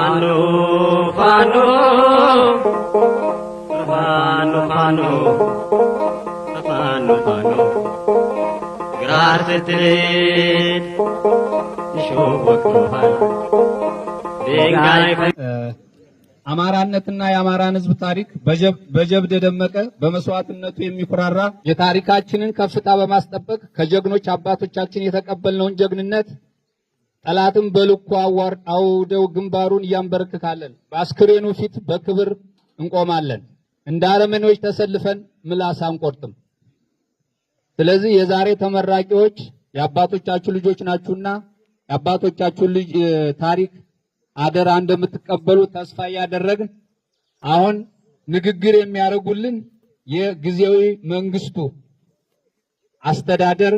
Fano, fano, fano, fano, fano, fano. Grazie te, አማራነትና የአማራን ሕዝብ ታሪክ በጀብድ የደመቀ በመስዋዕትነቱ የሚኩራራ የታሪካችንን ከፍታ በማስጠበቅ ከጀግኖች አባቶቻችን የተቀበልነውን ጀግንነት ጠላትን በልኩ አውደው ግንባሩን እያንበረክካለን። በአስክሬኑ ፊት በክብር እንቆማለን። እንደ አረመኔዎች ተሰልፈን ምላስ አንቆርጥም። ስለዚህ የዛሬ ተመራቂዎች የአባቶቻችሁ ልጆች ናችሁና የአባቶቻችሁ ልጅ ታሪክ አደራ እንደምትቀበሉ ተስፋ ያደረግን አሁን ንግግር የሚያደርጉልን የጊዜያዊ መንግስቱ አስተዳደር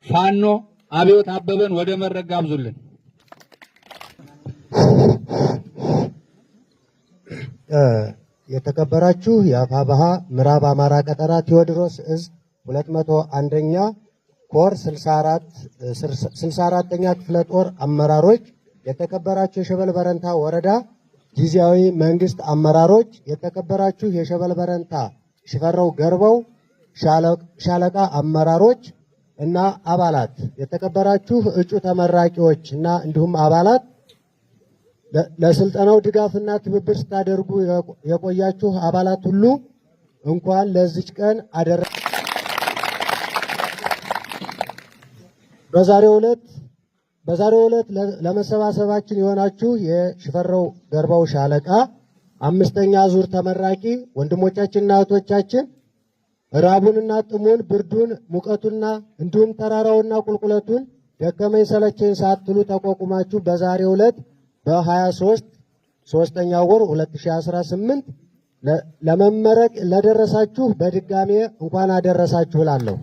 ፋኖ አብዮት አበበን ወደ መድረክ ጋብዙልን። የተከበራችሁ የአፋብኃ ምዕራብ አማራ ቀጠና ቴዎድሮስ እዝ 201ኛ ኮር 64ኛ ክፍለ ጦር አመራሮች፣ የተከበራችሁ የሸበል በረንታ ወረዳ ጊዜያዊ መንግስት አመራሮች፣ የተከበራችሁ የሸበል በረንታ ሽፈራው ገርባው ሻለቃ አመራሮች እና አባላት፣ የተከበራችሁ እጩ ተመራቂዎች እና እንዲሁም አባላት፣ ለስልጠናው ድጋፍና ትብብር ስታደርጉ የቆያችሁ አባላት ሁሉ እንኳን ለዚች ቀን አደረ። በዛሬው ዕለት ለመሰባሰባችን የሆናችሁ የሽፈራው ገርባው ሻለቃ 5ኛ ዙር ተመራቂ ወንድሞቻችንና እህቶቻችን ራቡንና ጥሙን ብርዱን ሙቀቱና እንዲሁም ተራራውና ቁልቁለቱን ደከመኝ ሰለቸኝ ሳትሉ ተቋቁማችሁ በዛሬው ዕለት በ23 3ኛ ወር 2018 ለመመረቅ ለደረሳችሁ በድጋሜ እንኳን አደረሳችሁ እላለሁ።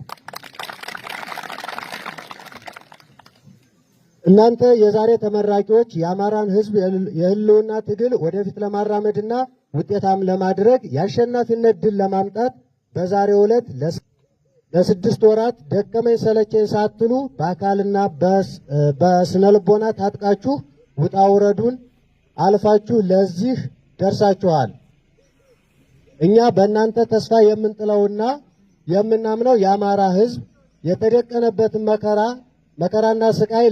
እናንተ የዛሬ ተመራቂዎች የአማራን ሕዝብ የህልውና ትግል ወደፊት ለማራመድና ውጤታም ለማድረግ የአሸናፊነት ድል ለማምጣት በዛሬው ዕለት ለ6 ወራት ደከመኝ ሰለቸኝ ሳትሉ በአካልና በስነልቦና ታጥቃችሁ ውጣ ውረዱን አልፋችሁ ለዚህ ደርሳችኋል። እኛ በእናንተ ተስፋ የምንጥለውና የምናምነው የአማራ ሕዝብ የተደቀነበትን መከራና ስቃይ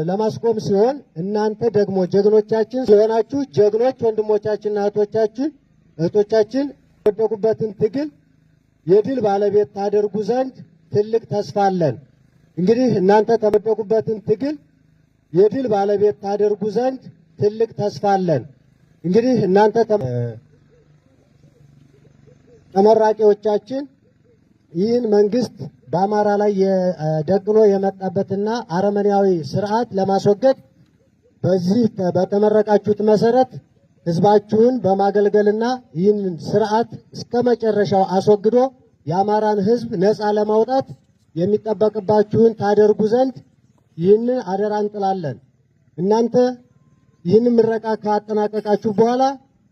ለማስቆም ሲሆን እናንተ ደግሞ ጀግኖቻችን ሲሆናችሁ ጀግኖች ወንድሞቻችንና እህቶቻችን የወደቁበትን ትግል የድል ባለቤት ታደርጉ ዘንድ ትልቅ ተስፋ አለን። እንግዲህ እናንተ ተወደቁበትን ትግል የድል ባለቤት ታደርጉ ዘንድ ትልቅ ተስፋ አለን። እንግዲህ እናንተ ተመራቂዎቻችን ይህን መንግስት በአማራ ላይ ደግኖ የመጣበትና አረመኔያዊ ስርዓት ለማስወገድ በዚህ በተመረቃችሁት መሰረት ህዝባችሁን በማገልገልና ይህን ስርዓት እስከ መጨረሻው አስወግዶ የአማራን ህዝብ ነፃ ለማውጣት የሚጠበቅባችሁን ታደርጉ ዘንድ ይህንን አደራ እንጥላለን። እናንተ ይህንን ምረቃ ካጠናቀቃችሁ በኋላ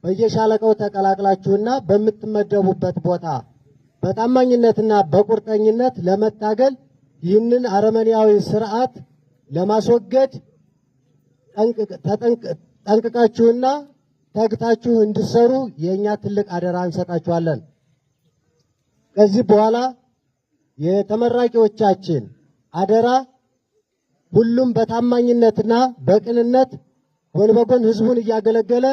በየሻለቃው ተቀላቅላችሁና በምትመደቡበት ቦታ በታማኝነትና በቁርጠኝነት ለመታገል ይህንን አረመኔያዊ ስርዓት ለማስወገድ ጠንቅቃችሁና ተግታችሁ እንድትሰሩ የኛ ትልቅ አደራ እንሰጣችኋለን። ከዚህ በኋላ የተመራቂዎቻችን አደራ ሁሉም በታማኝነትና በቅንነት ጎን በጎን ህዝቡን እያገለገለ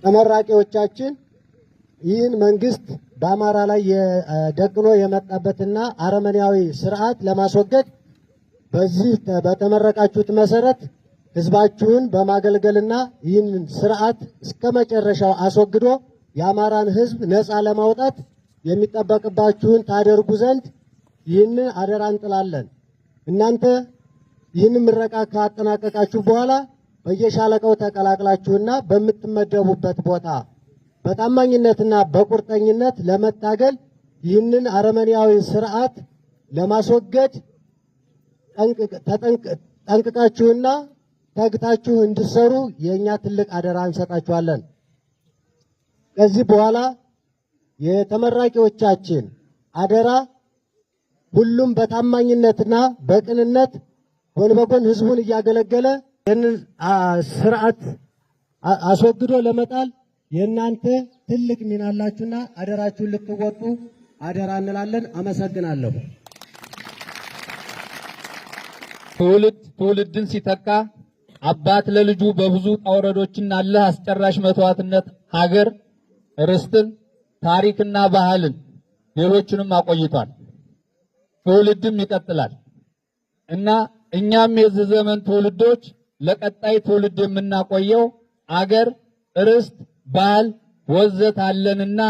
ተመራቂዎቻችን ይህን መንግስት በአማራ ላይ ደግኖ የመጣበትና አረመኔያዊ ስርዓት ለማስወገድ በዚህ በተመረቃችሁት መሰረት ህዝባችሁን በማገልገልና ይህን ስርዓት እስከ መጨረሻው አስወግዶ የአማራን ህዝብ ነፃ ለማውጣት የሚጠበቅባችሁን ታደርጉ ዘንድ ይህንን አደራ እንጥላለን። እናንተ ይህን ምረቃ ካጠናቀቃችሁ በኋላ በየሻለቃው ተቀላቅላችሁና በምትመደቡበት ቦታ በታማኝነትና በቁርጠኝነት ለመታገል ይህንን አረመኔያዊ ስርዓት ለማስወገድ ጠንቅቃችሁና ተግታችሁ እንድትሰሩ የኛ ትልቅ አደራ እንሰጣችኋለን። ከዚህ በኋላ የተመራቂዎቻችን አደራ ሁሉም በታማኝነትና በቅንነት ጎን በጎን ህዝቡን እያገለገለ ይህንን ስርዓት አስወግዶ ለመጣል የእናንተ ትልቅ ሚና አላችሁና አደራችሁን ልትወጡ አደራ እንላለን። አመሰግናለሁ። ትውልድን ሲተካ አባት ለልጁ በብዙ ጣውረዶችና አላህ አስጨራሽ መስዋዕትነት ሀገር፣ ርስትን፣ ታሪክና ባህልን ሌሎችንም አቆይቷል። ትውልድም ይቀጥላል እና እኛም የዚህ ዘመን ትውልዶች ለቀጣይ ትውልድ የምናቆየው አገር፣ ርስት፣ ባህል ወዘት አለንና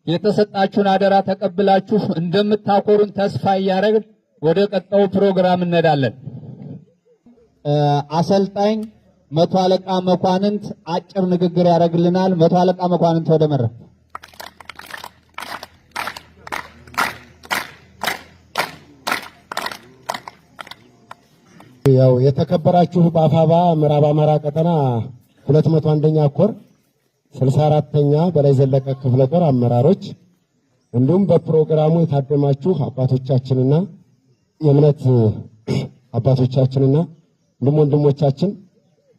የተሰጣችሁን አደራ ተቀብላችሁ እንደምታኮሩን ተስፋ እያደረግን ወደ ቀጣዩ ፕሮግራም እንሄዳለን። አሰልጣኝ መቶ አለቃ መኳንንት አጭር ንግግር ያደርግልናል። መቶ አለቃ መኳንንት ወደ መድረክ። ያው የተከበራችሁ በአፋባ ምዕራብ አማራ ቀጠና 201ኛ ኮር 64ኛ በላይ ዘለቀ ክፍለ ጦር አመራሮች እንዲሁም በፕሮግራሙ የታደማችሁ አባቶቻችንና የእምነት አባቶቻችንና እንዲሁም ወንድሞቻችን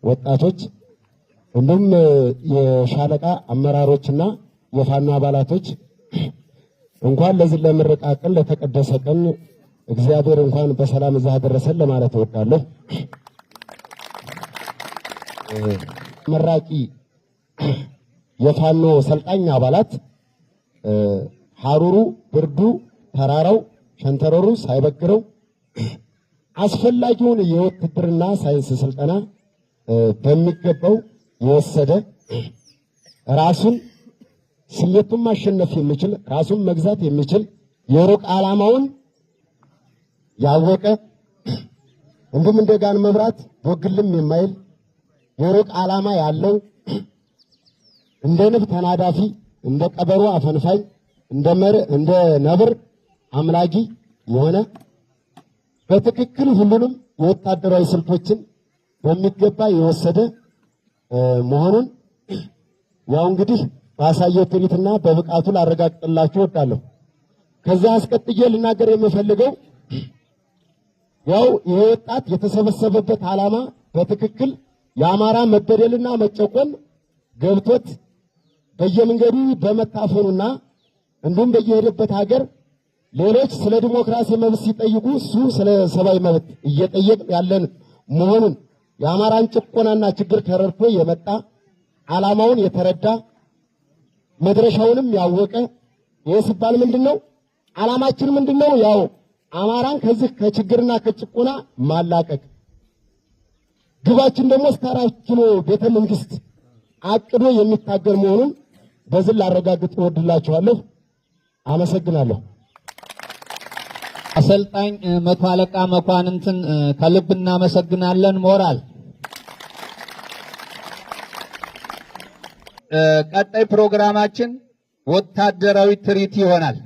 ወጣቶች እንዲሁም የሻለቃ አመራሮችና የፋኖ አባላቶች እንኳን ለዚህ ለምረቃ ቀን ለተቀደሰ ቀን እግዚአብሔር እንኳን በሰላም እዛ አደረሰን ለማለት እወዳለሁ። መራቂ የፋኖ ሰልጣኝ አባላት ሐሩሩ፣ ብርዱ፣ ተራራው፣ ሸንተረሩ ሳይበግረው አስፈላጊውን የውትድርና ሳይንስ ስልጠና በሚገባው የወሰደ ራሱን ስሜቱን ማሸነፍ የሚችል ራሱን መግዛት የሚችል የሩቅ ዓላማውን ያወቀ እንዲሁም እንደ ጋን መብራት ወግልም የማይል የሩቅ ዓላማ ያለው እንደ ንብ ተናዳፊ እንደ ቀበሮ አፈንፋይ እንደ ነብር አምላጊ የሆነ በትክክል ሁሉንም የወታደራዊ ስልቶችን በሚገባ የወሰደ መሆኑን ያው እንግዲህ ባሳየው ትርኢትና በብቃቱ ላረጋግጥላችሁ እወዳለሁ። ከዛ አስቀጥዬ ልናገር የምፈልገው ያው ይሄ ወጣት የተሰበሰበበት ዓላማ በትክክል የአማራ መበደልና መጨቆን ገብቶት በየመንገዱ በመታፈኑና እንዲሁም በየሄደበት ሀገር ሌሎች ስለ ዲሞክራሲ መብት ሲጠይቁ እሱ ስለ ሰብአዊ መብት እየጠየቅ ያለን መሆኑን የአማራን ጭቆናና ችግር ተረድቶ የመጣ ዓላማውን የተረዳ መድረሻውንም ያወቀ ይህ ሲባል ምንድነው ዓላማችን ምንድነው? ያው አማራን ከዚህ ከችግርና ከጭቆና ማላቀቅ፣ ግባችን ደግሞ እስከ 4 ኪሎ ቤተ መንግስት አቅዶ የሚታገል መሆኑን በዚህ ላረጋግጥ እወድላችኋለሁ። አመሰግናለሁ። አሰልጣኝ መቶ አለቃ መኳንንትን ከልብ እናመሰግናለን። ሞራል ቀጣይ ፕሮግራማችን ወታደራዊ ትርኢት ይሆናል።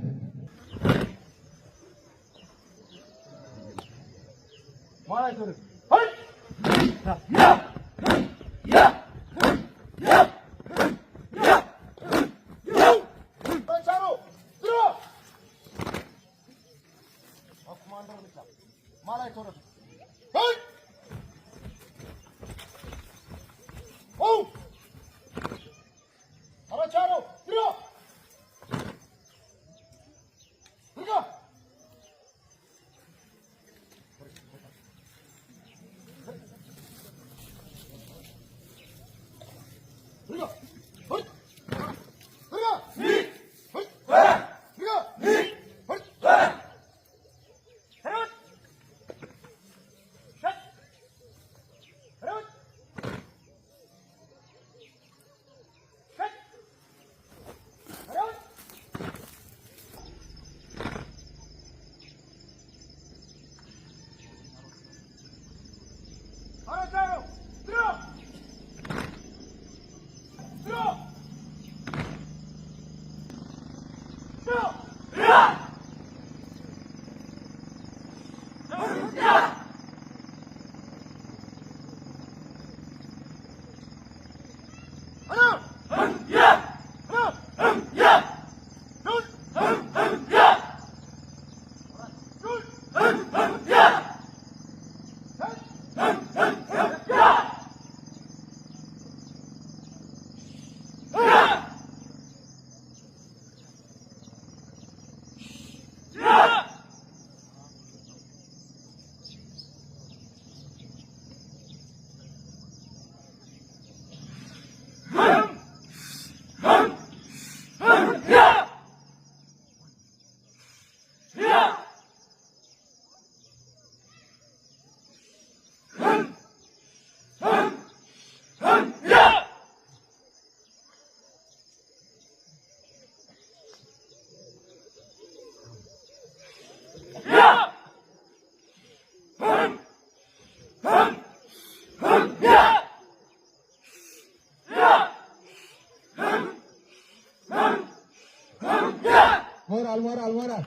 Moral. Moral. Moral.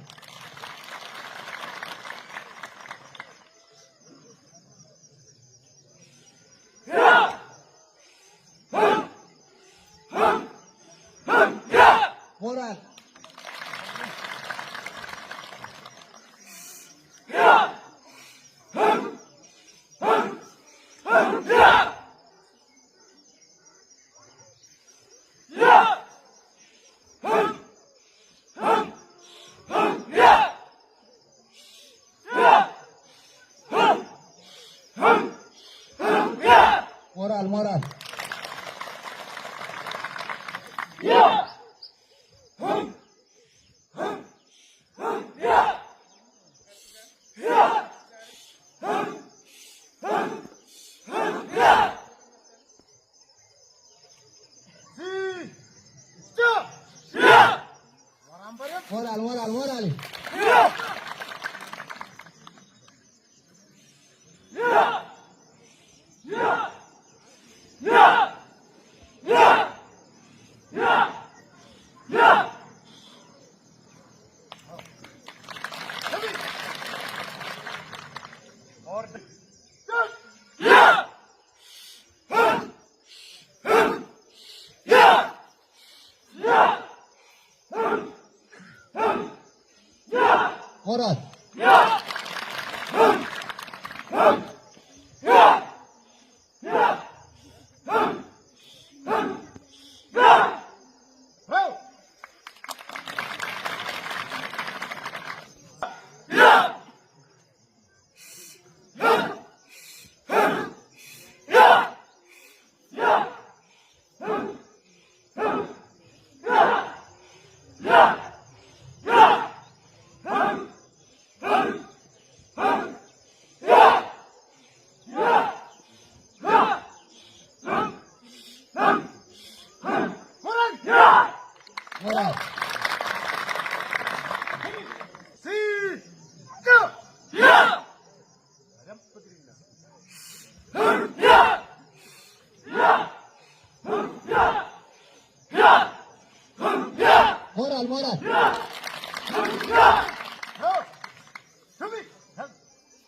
Moral. Moral.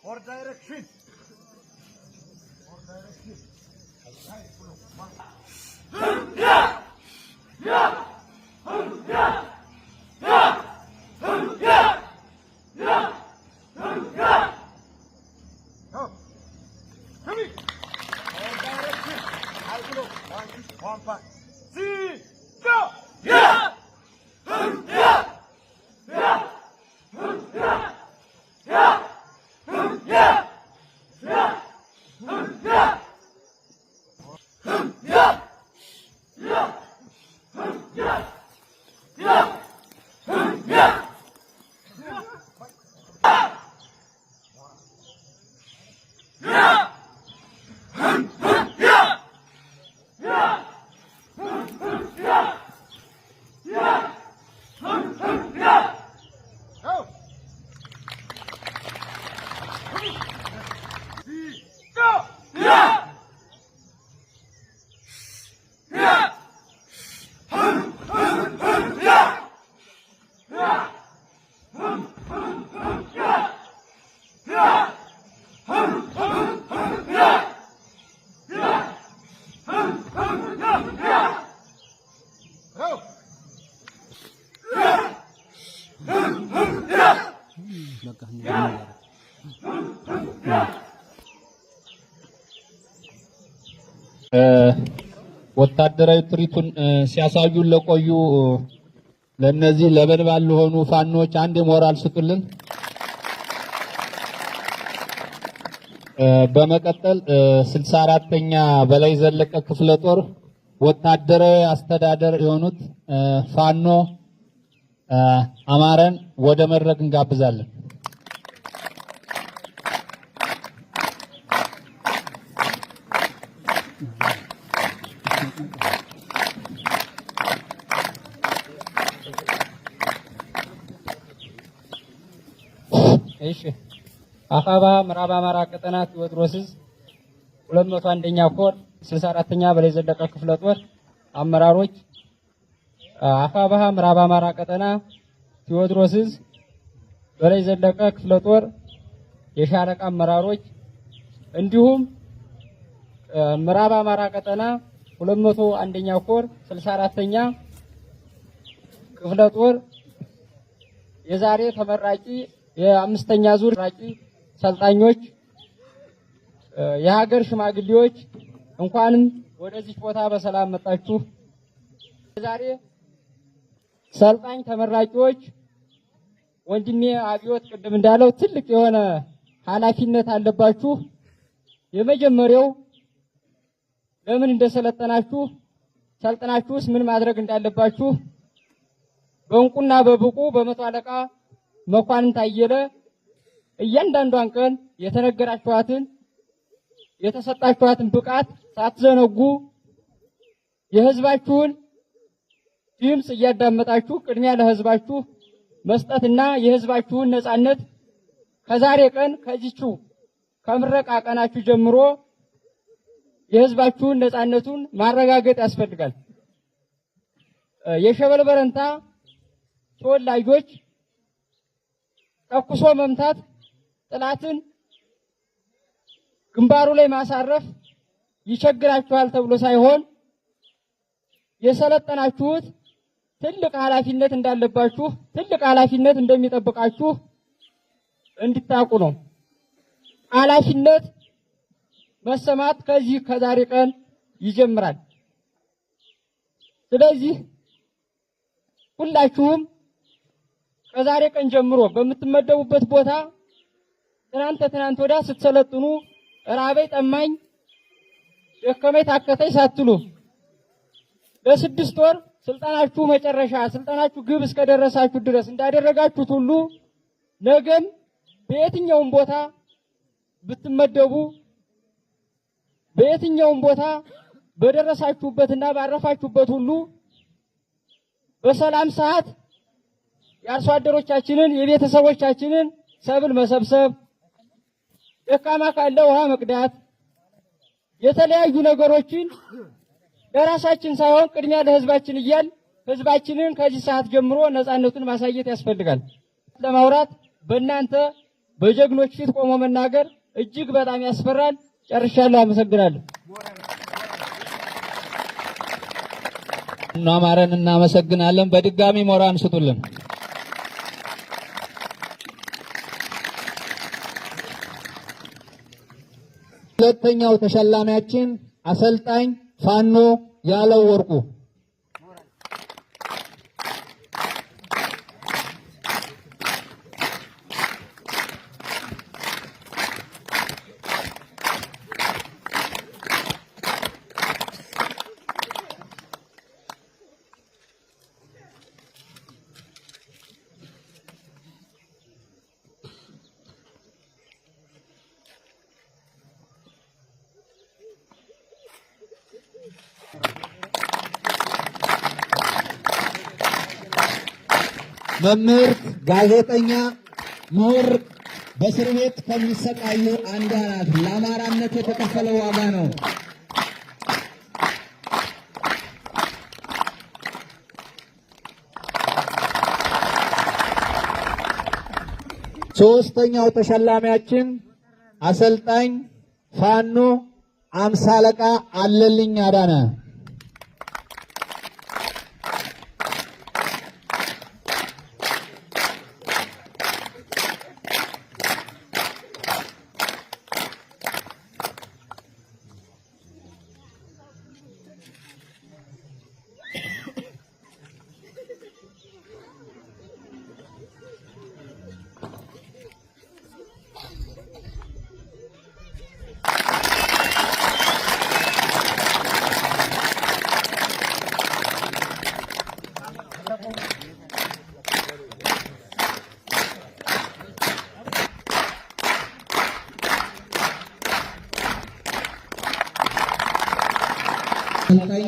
Or direction. ወታደራዊ ትርኢቱን ሲያሳዩን ለቆዩ ለነዚህ ለበልባል ለሆኑ ፋኖች አንድ ሞራል ስጡልን። በመቀጠል 64ኛ በላይ ዘለቀ ክፍለ ጦር ወታደራዊ አስተዳደር የሆኑት ፋኖ አማረን ወደ መድረክ እንጋብዛለን። እሺ አፋባ ምዕራብ አማራ ቀጠና ቴዎድሮስ ዕዝ 201ኛ ኮር 64ኛ በላይ ዘለቀ ክፍለ ጦር አመራሮች፣ አፋባ ምዕራብ አማራ ቀጠና ቴዎድሮስ ዕዝ በላይ ዘለቀ ክፍለ ጦር የሻለቃ አመራሮች እንዲሁም ምዕራብ አማራ ቀጠና 201ኛ ኮር 64ኛ ክፍለ ጦር የዛሬ ተመራቂ የአምስተኛ ዙር ተመራቂ ሰልጣኞች፣ የሀገር ሽማግሌዎች እንኳንም ወደዚህ ቦታ በሰላም መጣችሁ። የዛሬ ሰልጣኝ ተመራቂዎች ወንድሜ አብዮት ቅድም እንዳለው ትልቅ የሆነ ኃላፊነት አለባችሁ። የመጀመሪያው ለምን እንደሰለጠናችሁ ሰልጥናችሁስ ምን ማድረግ እንዳለባችሁ በእንቁና በብቁ በመቶ አለቃ መኳንንት አየለ እያንዳንዷን ቀን የተነገራችኋትን የተሰጣችኋትን ብቃት ሳትዘነጉ የህዝባችሁን ድምጽ እያዳመጣችሁ ቅድሚያ ለህዝባችሁ መስጠትና የህዝባችሁን ነጻነት ከዛሬ ቀን ከዚቹ ከምረቃ ቀናችሁ ጀምሮ የህዝባችሁን ነጻነቱን ማረጋገጥ ያስፈልጋል። የሸበል በረንታ ተወላጆች ተኩሶ መምታት፣ ጥላትን ግንባሩ ላይ ማሳረፍ ይቸግራችኋል ተብሎ ሳይሆን የሰለጠናችሁት ትልቅ ኃላፊነት እንዳለባችሁ፣ ትልቅ ኃላፊነት እንደሚጠብቃችሁ እንድታውቁ ነው። ኃላፊነት መሰማት ከዛሬ ቀን ይጀምራል። ስለዚህ ሁላችሁም ከዛሬ ቀን ጀምሮ በምትመደቡበት ቦታ ትናንት ወዳ ስትሰለጥኑ ራበይ ጠማኝ ደከመኝ ታከተኝ ሳትሉ ለ6 ወር ስልጣናችሁ መጨረሻ ስልጣናችሁ ግብ እስከደረሳችሁ ድረስ እንዳደረጋችሁት ሁሉ ነገም በየትኛውም ቦታ ብትመደቡ በየትኛውም ቦታ በደረሳችሁበትና ባረፋችሁበት ሁሉ በሰላም ሰዓት የአርሶ አደሮቻችንን የቤተሰቦቻችንን ሰብል መሰብሰብ፣ ደካማ ካለ ውሃ መቅዳት፣ የተለያዩ ነገሮችን ለራሳችን ሳይሆን ቅድሚያ ለህዝባችን እያል ህዝባችንን ከዚህ ሰዓት ጀምሮ ነጻነቱን ማሳየት ያስፈልጋል። ለማውራት በእናንተ በጀግኖች ፊት ቆሞ መናገር እጅግ በጣም ያስፈራል። ጨርሻለሁ። አመሰግናለሁ። አማረን እናመሰግናለን። በድጋሚ ሞራን ስጡልን። ሁለተኛው ተሸላሚያችን አሰልጣኝ ፋኖ ያለው ወርቁ። መምህር፣ ጋዜጠኛ፣ ምሁር በእስር ቤት ከሚሰቃዩ አንዷ ናት። ለአማራነት የተከፈለ ዋጋ ነው። ሶስተኛው ተሸላሚያችን አሰልጣኝ ፋኖ 50 አለቃ አለልኝ አዳነ። አሰልጣኝ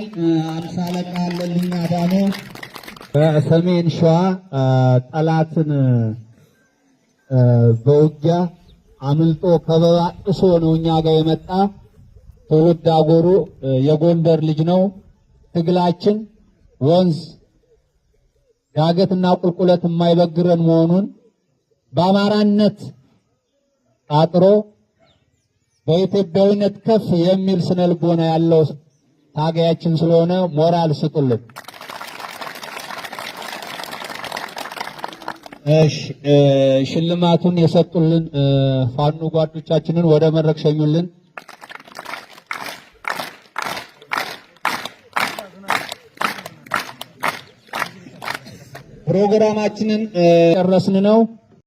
50 አለቃ አለልኝ አዳነ በሰሜን ሸዋ ጠላትን በውጊያ አምልጦ ከበባ ጥሶ ነው እኛ ጋር የመጣ። ትውልድ አገሩ የጎንደር ልጅ ነው። ትግላችን ወንዝ ዳገትና ቁልቁለት የማይበግረን መሆኑን በአማራነት አጥሮ በኢትዮጵያዊነት ከፍ የሚል ስነልቦና ያለው ታጋያችን ስለሆነ ሞራል ስጡልን። ሽልማቱን የሰጡልን ፋኖ ጓዶቻችንን ወደ መድረክ ሸኙልን። ፕሮግራማችንን ጨረስን ነው።